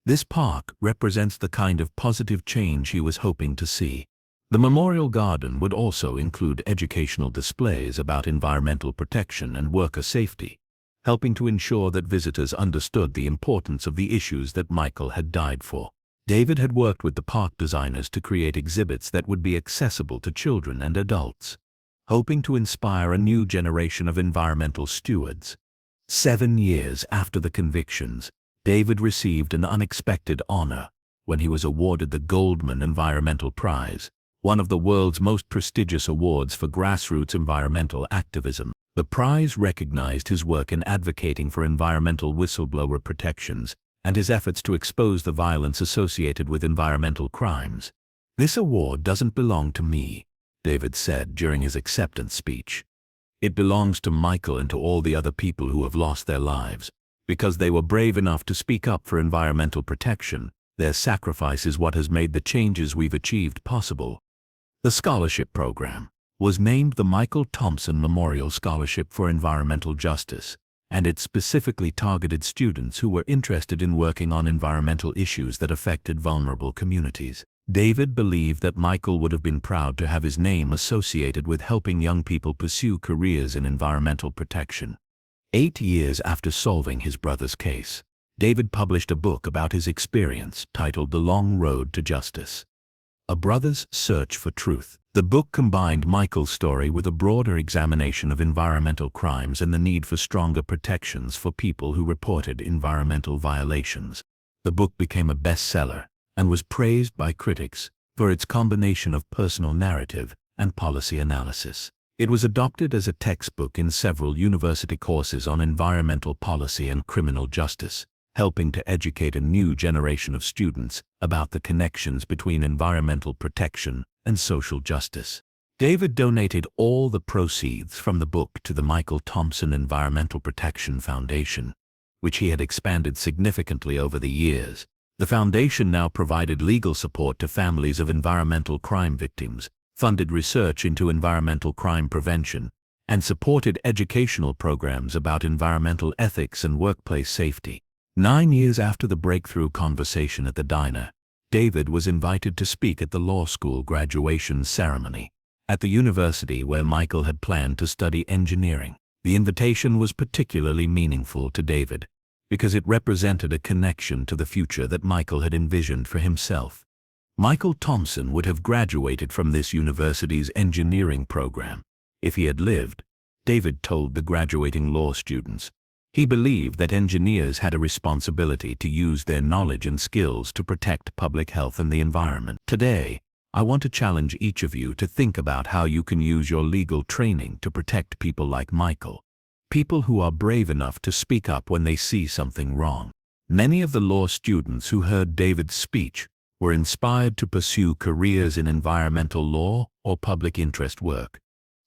This park represents the kind of positive change he was hoping to see. The memorial garden would also include educational displays about environmental protection and worker safety, helping to ensure that visitors understood the importance of the issues that Michael had died for. David had worked with the park designers to create exhibits that would be accessible to children and adults, hoping to inspire a new generation of environmental stewards. 7 years after the convictions, David received an unexpected honor when he was awarded the Goldman Environmental Prize, one of the world's most prestigious awards for grassroots environmental activism. The prize recognized his work in advocating for environmental whistleblower protections and his efforts to expose the violence associated with environmental crimes. "This award doesn't belong to me," David said during his acceptance speech. "It belongs to Michael and to all the other people who have lost their lives. Because they were brave enough to speak up for environmental protection, their sacrifice is what has made the changes we've achieved possible." The scholarship program was named the Michael Thompson Memorial Scholarship for Environmental Justice, and it specifically targeted students who were interested in working on environmental issues that affected vulnerable communities. David believed that Michael would have been proud to have his name associated with helping young people pursue careers in environmental protection. 8 years after solving his brother's case, David published a book about his experience titled The Long Road to Justice: A Brother's Search for Truth. The book combined Michael's story with a broader examination of environmental crimes and the need for stronger protections for people who reported environmental violations. The book became a bestseller and was praised by critics for its combination of personal narrative and policy analysis. It was adopted as a textbook in several university courses on environmental policy and criminal justice, helping to educate a new generation of students about the connections between environmental protection and social justice. David donated all the proceeds from the book to the Michael Thompson Environmental Protection Foundation, which he had expanded significantly over the years. The foundation now provided legal support to families of environmental crime victims, funded research into environmental crime prevention, and supported educational programs about environmental ethics and workplace safety. 9 years after the breakthrough conversation at the diner, David was invited to speak at the law school graduation ceremony at the university where Michael had planned to study engineering. The invitation was particularly meaningful to David because it represented a connection to the future that Michael had envisioned for himself. Michael Thompson would have graduated from this university's engineering program if he had lived, David told the graduating law students. He believed that engineers had a responsibility to use their knowledge and skills to protect public health and the environment. Today, I want to challenge each of you to think about how you can use your legal training to protect people like Michael, people who are brave enough to speak up when they see something wrong. Many of the law students who heard David's speech were inspired to pursue careers in environmental law or public interest work.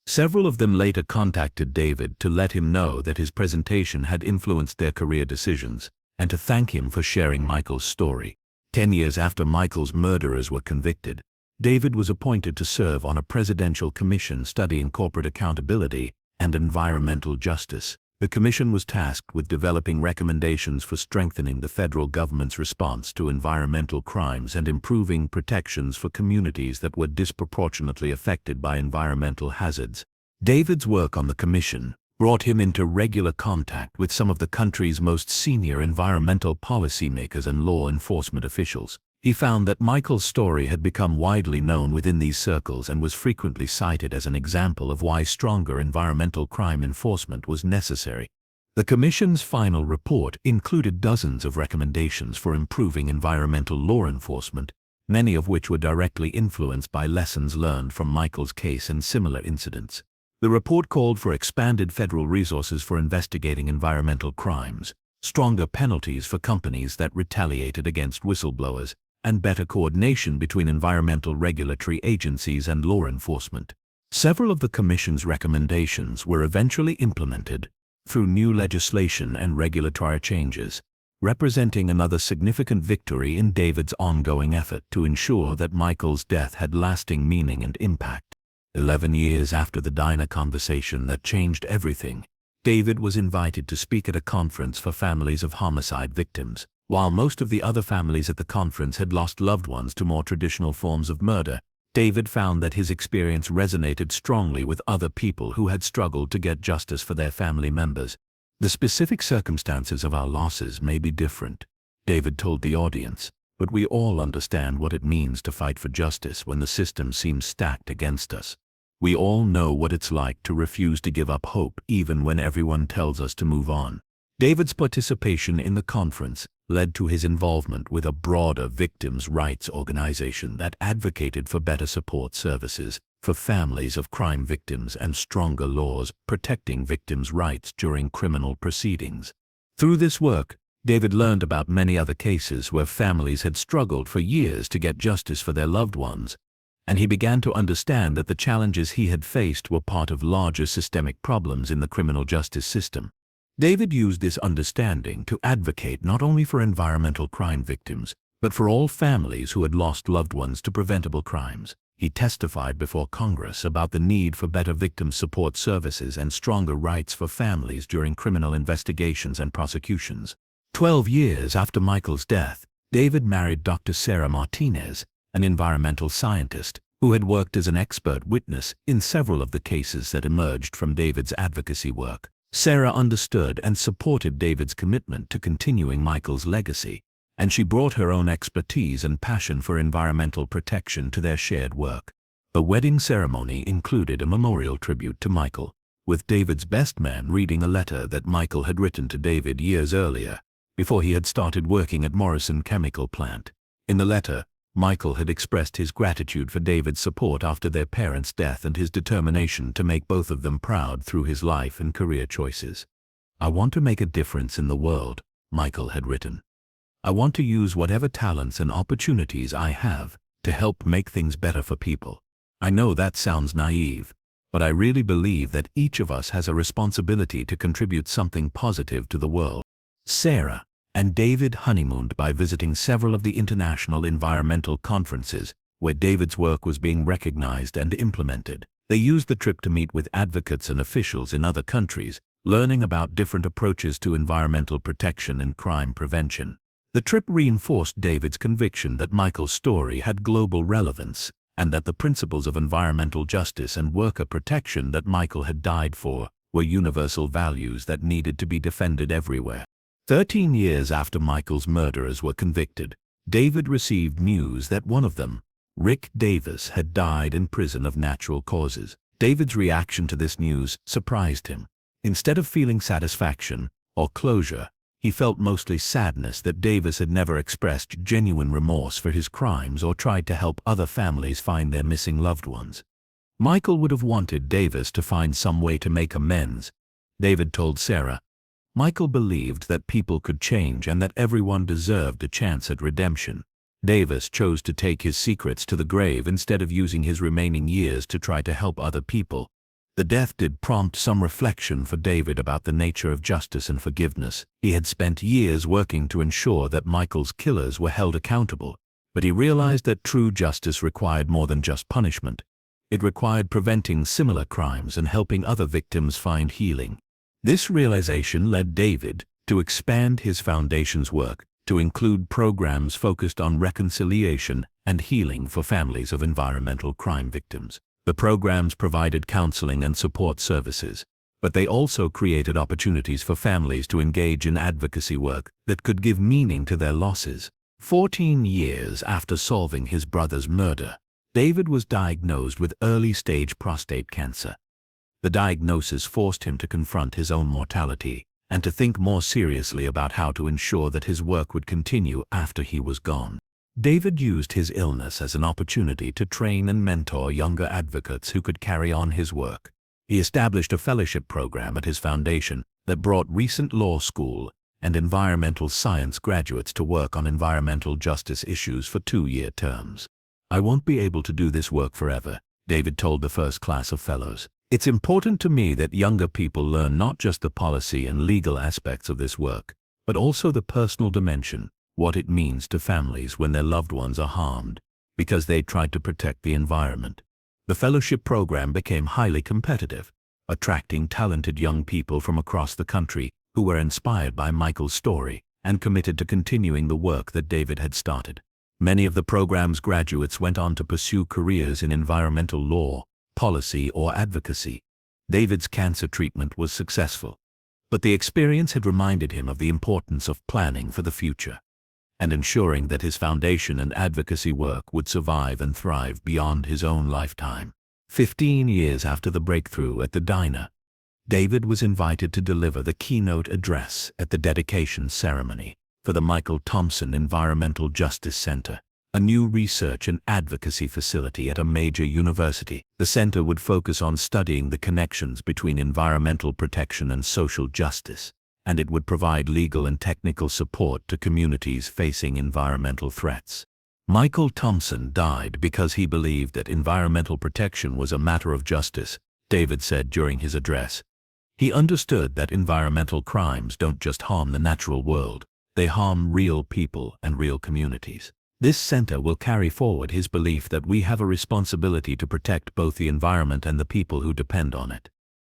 Several of them later contacted David to let him know that his presentation had influenced their career decisions and to thank him for sharing Michael's story. 10 years after Michael's murderers were convicted, David was appointed to serve on a presidential commission studying corporate accountability and environmental justice. The commission was tasked with developing recommendations for strengthening the federal government's response to environmental crimes and improving protections for communities that were disproportionately affected by environmental hazards. David's work on the commission brought him into regular contact with some of the country's most senior environmental policymakers and law enforcement officials. He found that Michael's story had become widely known within these circles and was frequently cited as an example of why stronger environmental crime enforcement was necessary. The Commission's final report included dozens of recommendations for improving environmental law enforcement, many of which were directly influenced by lessons learned from Michael's case and similar incidents. The report called for expanded federal resources for investigating environmental crimes, stronger penalties for companies that retaliated against whistleblowers, and better coordination between environmental regulatory agencies and law enforcement. Several of the Commission's recommendations were eventually implemented through new legislation and regulatory changes, representing another significant victory in David's ongoing effort to ensure that Michael's death had lasting meaning and impact. 11 years after the diner conversation that changed everything, David was invited to speak at a conference for families of homicide victims. While most of the other families at the conference had lost loved ones to more traditional forms of murder, David found that his experience resonated strongly with other people who had struggled to get justice for their family members. "The specific circumstances of our losses may be different," David told the audience, "but we all understand what it means to fight for justice when the system seems stacked against us. We all know what it's like to refuse to give up hope even when everyone tells us to move on. David's participation in the conference led to his involvement with a broader victims' rights organization that advocated for better support services for families of crime victims and stronger laws protecting victims' rights during criminal proceedings. Through this work, David learned about many other cases where families had struggled for years to get justice for their loved ones, and he began to understand that the challenges he had faced were part of larger systemic problems in the criminal justice system. David used this understanding to advocate not only for environmental crime victims, but for all families who had lost loved ones to preventable crimes. He testified before Congress about the need for better victim support services and stronger rights for families during criminal investigations and prosecutions. 12 years after Michael's death, David married Dr. Sarah Martinez, an environmental scientist who had worked as an expert witness in several of the cases that emerged from David's advocacy work. Sarah understood and supported David's commitment to continuing Michael's legacy, and she brought her own expertise and passion for environmental protection to their shared work. The wedding ceremony included a memorial tribute to Michael, with David's best man reading a letter that Michael had written to David years earlier, before he had started working at Morrison Chemical Plant. In the letter, Michael had expressed his gratitude for David's support after their parents' death and his determination to make both of them proud through his life and career choices. "I want to make a difference in the world," Michael had written. "I want to use whatever talents and opportunities I have to help make things better for people." I know that sounds naive, but I really believe that each of us has a responsibility to contribute something positive to the world. Sarah and David honeymooned by visiting several of the international environmental conferences where David's work was being recognized and implemented. They used the trip to meet with advocates and officials in other countries, learning about different approaches to environmental protection and crime prevention. The trip reinforced David's conviction that Michael's story had global relevance, and that the principles of environmental justice and worker protection that Michael had died for were universal values that needed to be defended everywhere. 13 years after Michael's murderers were convicted, David received news that one of them, Rick Davis, had died in prison of natural causes. David's reaction to this news surprised him. Instead of feeling satisfaction or closure, he felt mostly sadness that Davis had never expressed genuine remorse for his crimes or tried to help other families find their missing loved ones. Michael would have wanted Davis to find some way to make amends. David told Sarah, "Michael believed that people could change and that everyone deserved a chance at redemption." Davis chose to take his secrets to the grave instead of using his remaining years to try to help other people. The death did prompt some reflection for David about the nature of justice and forgiveness. He had spent years working to ensure that Michael's killers were held accountable, but he realized that true justice required more than just punishment. It required preventing similar crimes and helping other victims find healing. This realization led David to expand his foundation's work to include programs focused on reconciliation and healing for families of environmental crime victims. The programs provided counseling and support services, but they also created opportunities for families to engage in advocacy work that could give meaning to their losses. 14 years after solving his brother's murder, David was diagnosed with early-stage prostate cancer. The diagnosis forced him to confront his own mortality and to think more seriously about how to ensure that his work would continue after he was gone. David used his illness as an opportunity to train and mentor younger advocates who could carry on his work. He established a fellowship program at his foundation that brought recent law school and environmental science graduates to work on environmental justice issues for 2-year terms. "I won't be able to do this work forever," David told the first class of fellows. "It's important to me that younger people learn not just the policy and legal aspects of this work, but also the personal dimension, what it means to families when their loved ones are harmed because they tried to protect the environment." The fellowship program became highly competitive, attracting talented young people from across the country who were inspired by Michael's story and committed to continuing the work that David had started. Many of the program's graduates went on to pursue careers in environmental law, policy, or advocacy. David's cancer treatment was successful, but the experience had reminded him of the importance of planning for the future and ensuring that his foundation and advocacy work would survive and thrive beyond his own lifetime. 15 years after the breakthrough at the diner, David was invited to deliver the keynote address at the dedication ceremony for the Michael Thompson Environmental Justice Center, a new research and advocacy facility at a major university. The center would focus on studying the connections between environmental protection and social justice, and it would provide legal and technical support to communities facing environmental threats. Michael Thompson died because he believed that environmental protection was a matter of justice, David said during his address. He understood that environmental crimes don't just harm the natural world, they harm real people and real communities. This center will carry forward his belief that we have a responsibility to protect both the environment and the people who depend on it.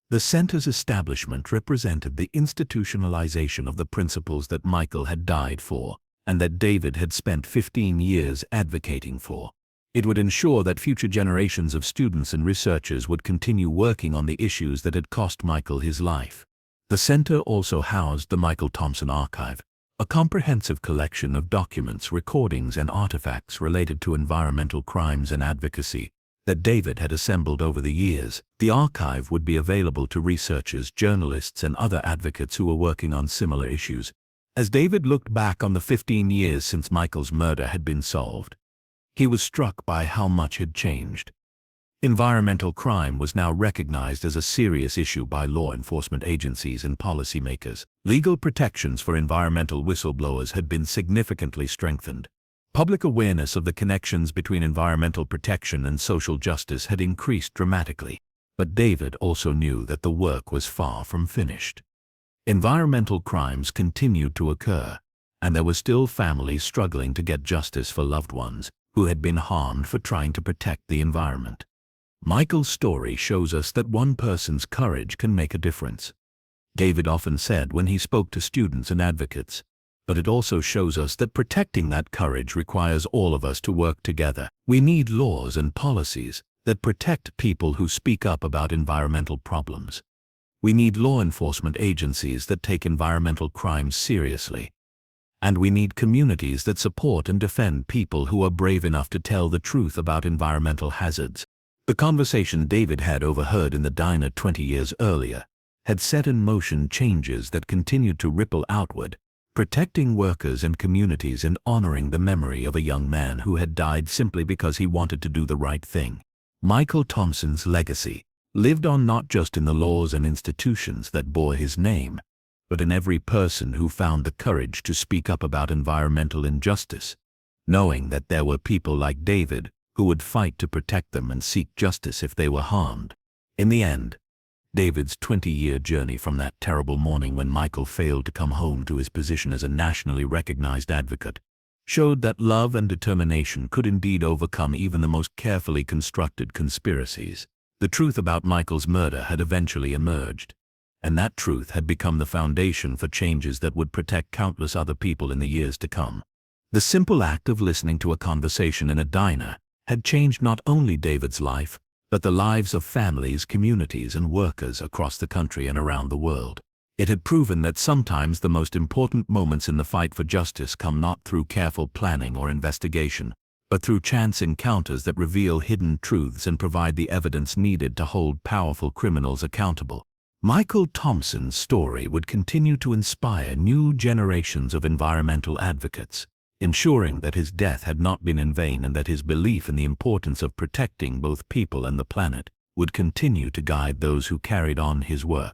The center's establishment represented the institutionalization of the principles that Michael had died for, and that David had spent 15 years advocating for. It would ensure that future generations of students and researchers would continue working on the issues that had cost Michael his life. The center also housed the Michael Thompson Archive, a comprehensive collection of documents, recordings, and artifacts related to environmental crimes and advocacy that David had assembled over the years. The archive would be available to researchers, journalists, and other advocates who were working on similar issues. As David looked back on the 15 years since Michael's murder had been solved, he was struck by how much had changed. Environmental crime was now recognized as a serious issue by law enforcement agencies and policymakers. Legal protections for environmental whistleblowers had been significantly strengthened. Public awareness of the connections between environmental protection and social justice had increased dramatically. But David also knew that the work was far from finished. Environmental crimes continued to occur, and there were still families struggling to get justice for loved ones who had been harmed for trying to protect the environment. Michael's story shows us that one person's courage can make a difference. David often said when he spoke to students and advocates, but it also shows us that protecting that courage requires all of us to work together. We need laws and policies that protect people who speak up about environmental problems. We need law enforcement agencies that take environmental crimes seriously. And we need communities that support and defend people who are brave enough to tell the truth about environmental hazards. The conversation David had overheard in the diner 20 years earlier had set in motion changes that continued to ripple outward, protecting workers and communities and honoring the memory of a young man who had died simply because he wanted to do the right thing. Michael Thompson's legacy lived on not just in the laws and institutions that bore his name, but in every person who found the courage to speak up about environmental injustice, knowing that there were people like David who would fight to protect them and seek justice if they were harmed. In the end, David's 20-year journey from that terrible morning when Michael failed to come home to his position as a nationally recognized advocate showed that love and determination could indeed overcome even the most carefully constructed conspiracies. The truth about Michael's murder had eventually emerged, and that truth had become the foundation for changes that would protect countless other people in the years to come. The simple act of listening to a conversation in a diner had changed not only David's life, but the lives of families, communities, and workers across the country and around the world. It had proven that sometimes the most important moments in the fight for justice come not through careful planning or investigation, but through chance encounters that reveal hidden truths and provide the evidence needed to hold powerful criminals accountable. Michael Thompson's story would continue to inspire new generations of environmental advocates, ensuring that his death had not been in vain and that his belief in the importance of protecting both people and the planet would continue to guide those who carried on his work.